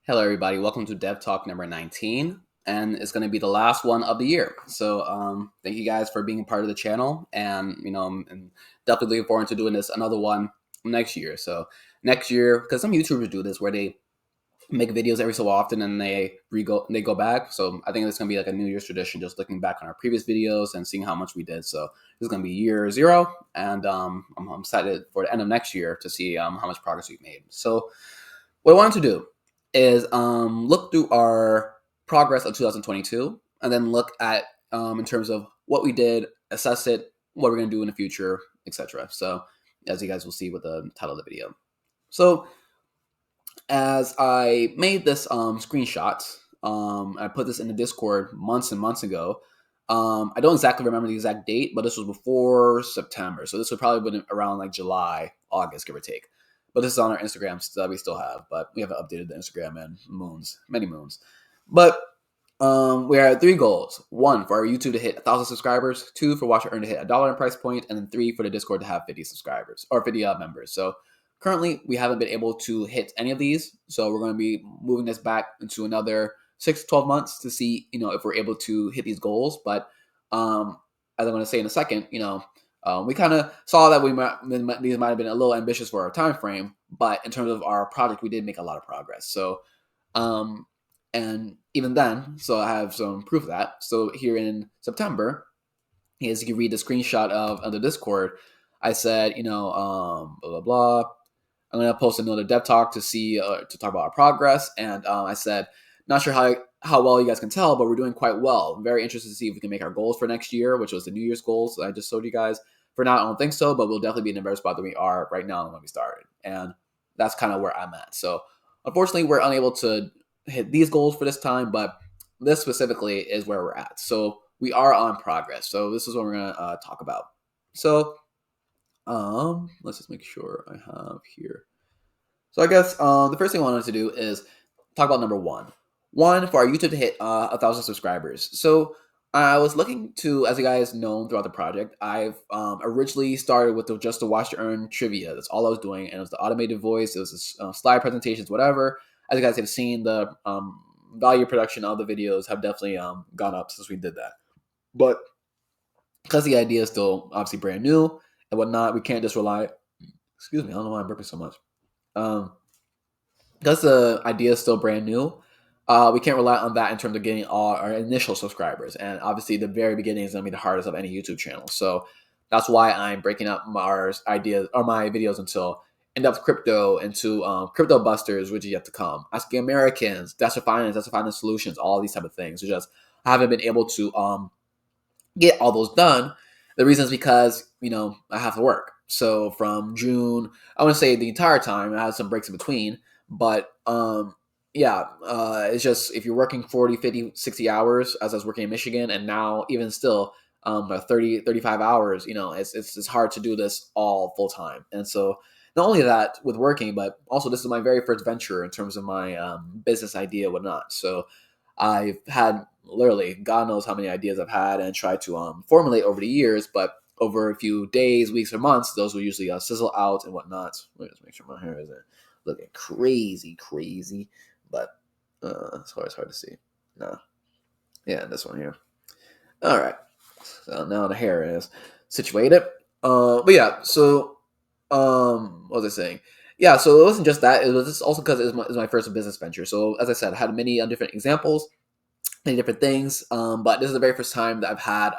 Hello, everybody. Welcome to Dev Talk number 19, and it's going to be the last one of the year. So, thank you guys for being a part of the channel, and and definitely looking forward to doing this another one next year. So, next year, because some YouTubers do this where they make videos every so often and they go back. So, I think it's going to be like a New Year's tradition, just looking back on our previous videos and seeing how much we did. So, this is going to be year zero, and I'm excited for the end of next year to see how much progress we've made. So, what I wanted to do is look through our progress of 2022 and then look at in terms of what we did, assess it, what we're going to do in the future, etc. So as you guys will see with the title of the video. So as I made this screenshot, I put this in the Discord months and months ago. I don't exactly remember the exact date, but this was before September. So this would probably been around like July, August, give or take. But this is on our Instagram that we still have, but we haven't updated the Instagram in many moons. But we had three goals: one, for our YouTube to hit 1,000 subscribers; two, for Watch Earn to hit $1 in price point; and then three, for the Discord to have 50 subscribers or 50 members. So currently, we haven't been able to hit any of these, so we're going to be moving this back into another 6 to 12 months to see, if we're able to hit these goals. But as I'm going to say in a second, we kind of saw that these might have been a little ambitious for our time frame, but in terms of our project, we did make a lot of progress. So, and even then, so I have some proof of that. So here in September, as you can read the screenshot of the Discord, I said, blah blah blah. I'm gonna post another dev talk to see to talk about our progress, and I said, not sure how well you guys can tell, but we're doing quite well. I'm very interested to see if we can make our goals for next year, which was the New Year's goals that I just showed you guys. For now, I don't think so, but we'll definitely be in a better spot than we are right now when we started, and that's kind of where I'm at. So unfortunately, we're unable to hit these goals for this time, but this specifically is where we're at. So we are on progress. So this is what we're gonna talk about. So let's just make sure I have here. So I guess the first thing I wanted to do is talk about number one. One, for our YouTube to hit 1,000 subscribers. So I was looking to, as you guys know throughout the project, I've originally started with just the Watch to Earn trivia. That's all I was doing, and it was the automated voice. It was slide presentations, whatever. As you guys have seen, the value production of the videos have definitely gone up since we did that. But because the idea is still obviously brand new and whatnot, we can't just rely. Excuse me, I don't know why I'm burping so much. Because the idea is still brand new, we can't rely on that in terms of getting all our initial subscribers. And obviously, the very beginning is going to be the hardest of any YouTube channel. So that's why I'm breaking up my ideas or my videos into in-depth crypto, into crypto busters, which is yet to come. Asking Americans, that's a finance solutions, all these type of things. It's just I haven't been able to get all those done. The reason is because I have to work. So from June, I want to say the entire time. I had some breaks in between, but it's just if you're working 40, 50, 60 hours, as I was working in Michigan, and now even still 30, 35 hours, it's hard to do this all full time. And so not only that with working, but also this is my very first venture in terms of my business idea, whatnot. So I've had literally God knows how many ideas I've had and tried to formulate over the years, but over a few days, weeks, or months, those will usually sizzle out and whatnot. Let me just make sure my hair isn't looking crazy, but it's always hard to see. No, yeah, this one here. All right, so now the hair is situated. But yeah, so what was I saying? Yeah, so it wasn't just that. It was also because it was my first business venture. So as I said, I had many different examples, many different things. But this is the very first time that I've had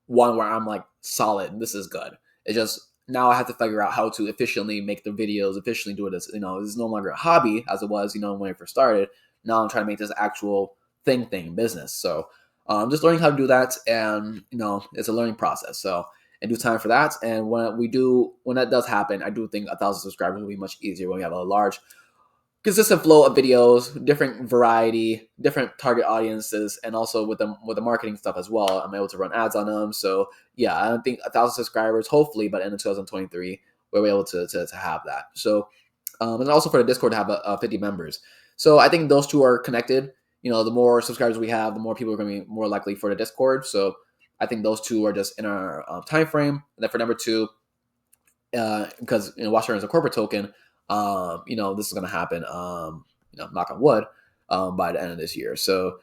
one where I'm like solid. This is good. It's just now I have to figure out how to efficiently make the videos, efficiently do this. This is no longer a hobby as it was, when I first started. Now I'm trying to make this actual business. So I'm just learning how to do that, and it's a learning process. So in due time for that, and when that does happen, I do think 1,000 subscribers will be much easier when we have a large consistent flow of videos, different variety, different target audiences, and also with the marketing stuff as well. I'm able to run ads on them. So yeah, I think 1,000 subscribers, hopefully by the end of 2023, we'll be able to have that. So and also for the Discord to have 50 members. So I think those two are connected. The more subscribers we have, the more people are going to be more likely for the Discord. So I think those two are just in our time frame. And then for number two, because Watch Earn is a corporate token, this is going to happen. knock on wood, by the end of this year. So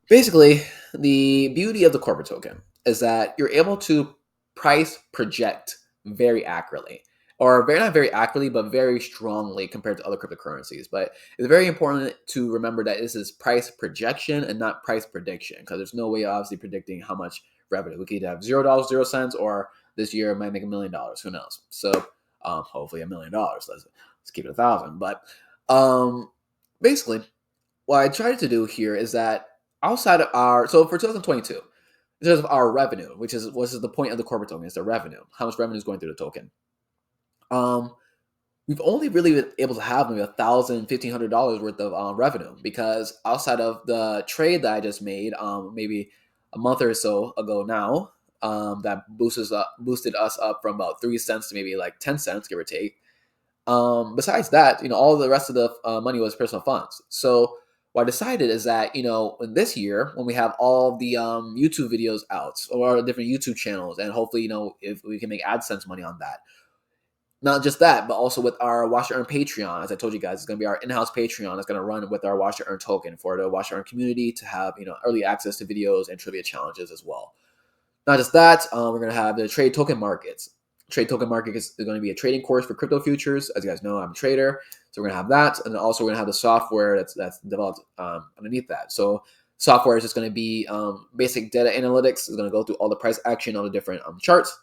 basically, the beauty of the corporate token is that you're able to price project very accurately, or very not very accurately, but very strongly compared to other cryptocurrencies. But it's very important to remember that this is price projection and not price prediction, because there's no way of obviously predicting how much revenue. We could either have $0, 0 cents, or this year it might make $1 million. Who knows? So hopefully $1 million. Let's keep it 1,000. But basically, what I tried to do here is that outside of our, so for 2022, in terms of our revenue, which is the point of the corporate token, is the revenue, how much revenue is going through the token. We've only really been able to have maybe $1,000, $1,500 worth of revenue, because outside of the trade that I just made, maybe a month or so ago now, that boosted us up from about 3 cents to maybe like 10 cents, give or take. Besides that, all the rest of the money was personal funds. So what I decided is that, in this year, when we have all the YouTube videos out, or different YouTube channels, and hopefully, if we can make AdSense money on that. Not just that, but also with our Watch to Earn Patreon. As I told you guys, it's going to be our in-house Patreon. It's going to run with our Watch to Earn token for the Watch to Earn community to have, early access to videos and trivia challenges as well. Not just that, we're going to have the trade token markets. Trade token market is going to be a trading course for crypto futures. As you guys know, I'm a trader, so we're going to have that, and then also we're going to have the software that's developed underneath that. So software is just going to be basic data analytics. It's going to go through all the price action on the different charts,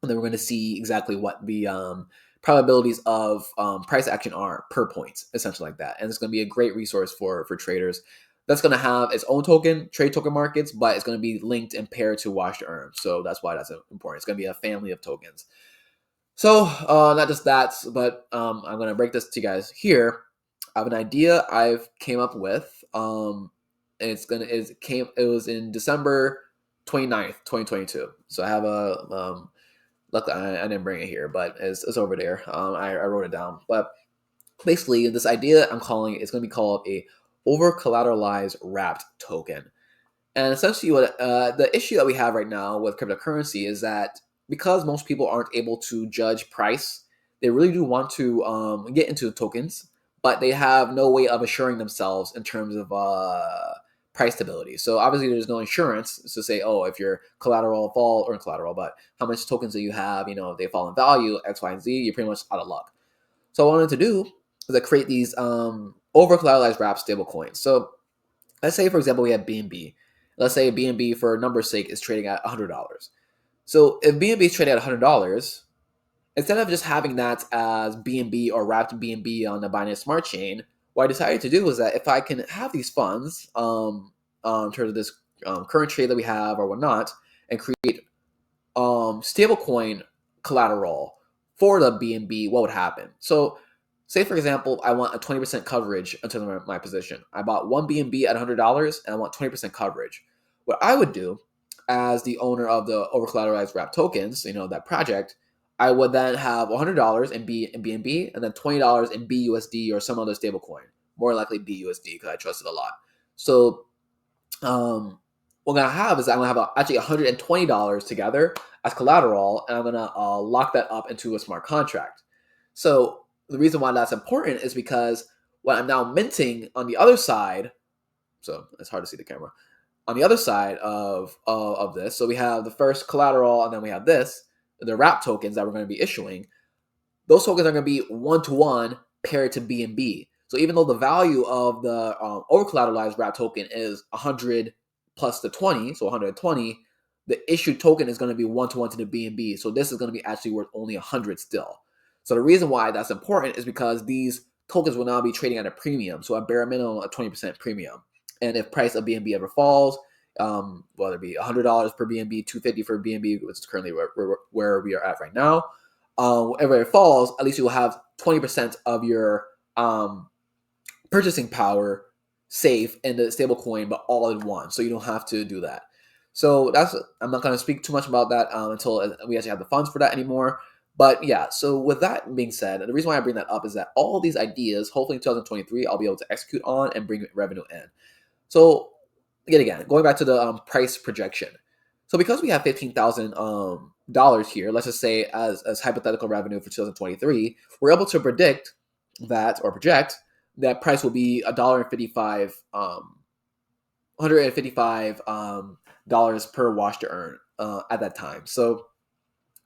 and then we're going to see exactly what the probabilities of price action are per point, essentially like that. And it's going to be a great resource for traders. That's going to have its own token, trade token markets, but it's going to be linked and paired to Watch to Earn. So that's why that's important. It's going to be a family of tokens. So not just that, but I'm going to break this to you guys here. I have an idea I've came up with. And it was in December 29th, 2022. So I have a luckily I didn't bring it here, but it's over there. I wrote it down. But basically, this idea I'm calling it's going to be called a over collateralized wrapped token. And essentially, what the issue that we have right now with cryptocurrency is that because most people aren't able to judge price, they really do want to get into tokens, but they have no way of assuring themselves in terms of price stability. So obviously, there's no insurance to say, oh, if your collateral fall, or collateral, but how much tokens that you have, if they fall in value, X, Y, and Z, you're pretty much out of luck. So what I wanted to do is I create these over collateralized wrapped stable coins. So let's say, for example, we have BNB. Let's say BNB, for number's sake, is trading at $100. So if BNB is trading at $100, instead of just having that as BNB or wrapped BNB on the Binance Smart Chain, what I decided to do was that if I can have these funds in terms of this current trade that we have or whatnot, and create stablecoin collateral for the BNB, what would happen? So say, for example, I want a 20% coverage until my position. I bought one BNB at $100 and I want 20% coverage. What I would do as the owner of the over collateralized wrap tokens, that project, I would then have $100 in BNB and then $20 in BUSD or some other stable coin, more likely BUSD because I trust it a lot. So what I'm going to have is I'm going to have actually $120 together as collateral, and I'm going to lock that up into a smart contract. So the reason why that's important is because what I'm now minting on the other side, so it's hard to see the camera, on the other side of this, so we have the first collateral, and then we have the wrap tokens that we're going to be issuing. Those tokens are going to be one-to-one paired to BNB. So even though the value of the over collateralized wrap token is 100 plus the 20, so 120, the issued token is going to be one-to-one to the BNB. So this is going to be actually worth only 100 still. So the reason why that's important is because these tokens will now be trading at a premium, so a bare minimum a 20% premium. And if price of BNB ever falls, whether it be $100 per BNB, $250 for BNB, which is currently where we are at right now, whenever it falls, at least you will have 20% of your purchasing power safe in the stable coin, but all in one, so you don't have to do that. So I'm not going to speak too much about that until we actually have the funds for that anymore. But yeah, so with that being said, and the reason why I bring that up is that all these ideas, hopefully in 2023, I'll be able to execute on and bring revenue in. So again, going back to the price projection. So because we have $15,000 here, let's just say as hypothetical revenue for 2023, we're able to predict that, or project that price will be $1.55, $155 dollars per wash to earn at that time. So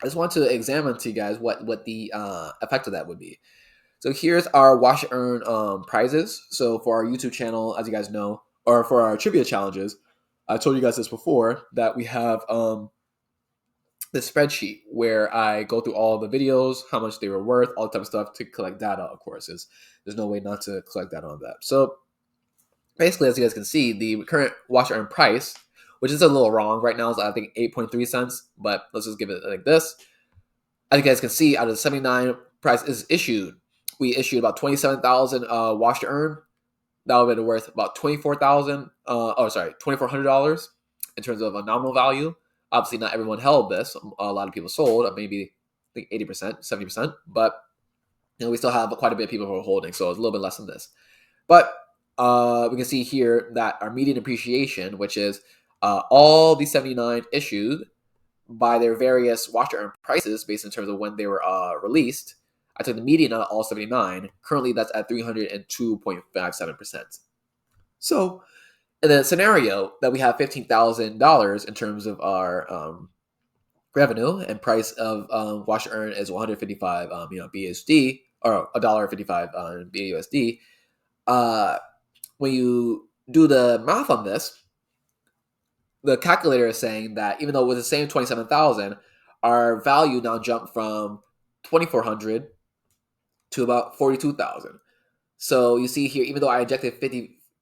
I just want to examine to you guys what the effect of that would be. So here's our wash to earn prizes. So for our YouTube channel, as you guys know, or for our trivia challenges, I told you guys this before that we have this spreadsheet where I go through all the videos, how much they were worth, all the type of stuff to collect data. Of course, there's no way not to collect data on that. So basically, as you guys can see, the current wash to earn price, which is a little wrong right now, is I think 8.3 cents, but let's just give it like this. As you guys can see, out of the 79 price is issued, we issued about 27,000 wash to earn. That would have been worth about $2,400 in terms of a nominal value. Obviously, not everyone held this. A lot of people sold, maybe I think 80%, 70%, but we still have quite a bit of people who are holding, so it's a little bit less than this. But we can see here that our median appreciation, which is all the 79 issued by their various wash to earn prices based in terms of when they were released. I took the median out of all 79. Currently, that's at 302.57%. So, in the scenario that we have $15,000 in terms of our revenue and price of wash to earn is 155 BUSD or $1.55 BUSD. When you do the math on this, the calculator is saying that even though with the same 27,000, our value now jumped from 2,400 to about 42,000. So you see here, even though I injected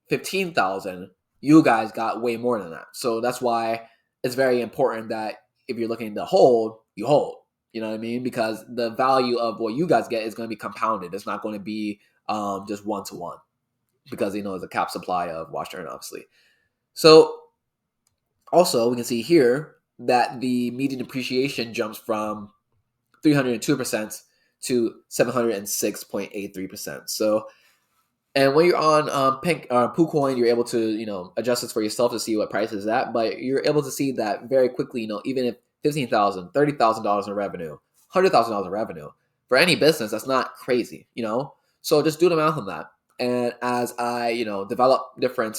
15,000, you guys got way more than that. So that's why it's very important that if you're looking to hold, you hold. You know what I mean? Because the value of what you guys get is going to be compounded. It's not going to be just one to one, because there's a cap supply of wash to earn, obviously. So also, we can see here that the median appreciation jumps from 302% to 706.83%. So, and when you're on PooCoin, you're able to adjust this for yourself to see what price is at. But you're able to see that very quickly. Even if $15,000, $30,000 in revenue, $100,000 in revenue for any business, that's not crazy. So just do the math on that. And as I develop different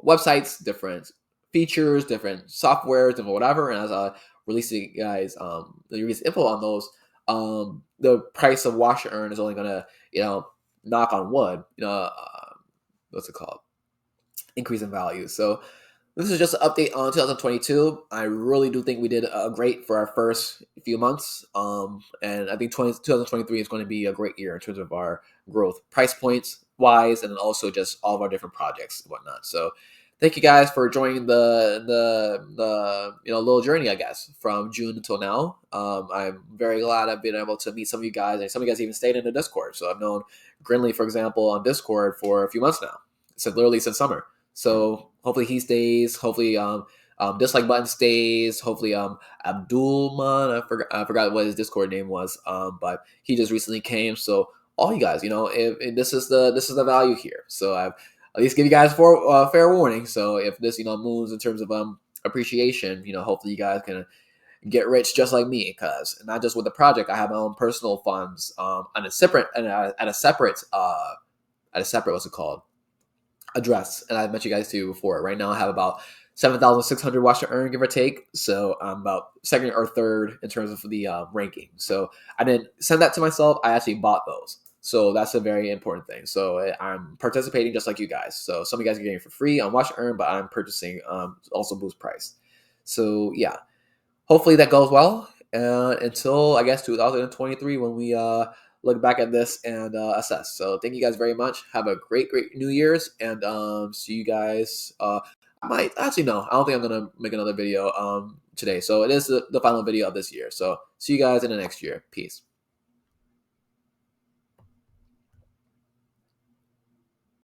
websites, different features, different softwares, and whatever. And as I release you guys release info on those, the price of wash to earn is only gonna knock on wood, what's it called, increase in value. So this is just an update on 2022. I really do think we did great for our first few months. And I think 2023 is going to be a great year in terms of our growth, price points wise, and also just all of our different projects and whatnot. So thank you guys for joining the little journey, I guess, from June until now. I'm very glad I've been able to meet some of you guys, and some of you guys even stayed in the Discord. So I've known Grinley, for example, on Discord for a few months now, literally since summer. So hopefully he stays. Hopefully dislike button stays. Hopefully Abdulman, I forgot what his Discord name was, but he just recently came. So all you guys, if this is the value here. So I've at least give you guys fair warning. So if this moves in terms of appreciation, hopefully you guys can get rich just like me, because not just with the project, I have my own personal funds at a separate what's it called, address. And I mentioned you guys to before. Right now I have about 7,600 wash to earn, give or take. So I'm about second or third in terms of the ranking. So I didn't send that to myself. I actually bought those. So that's a very important thing. So I'm participating just like you guys. So some of you guys are getting it for free on wash to earn, but I'm purchasing also boost price. So yeah, hopefully that goes well until I guess 2023 when we look back at this and assess. So thank you guys very much. Have a great New Year's, and see you guys. I might actually no, I don't think I'm gonna make another video today. So it is the final video of this year. So see you guys in the next year. Peace.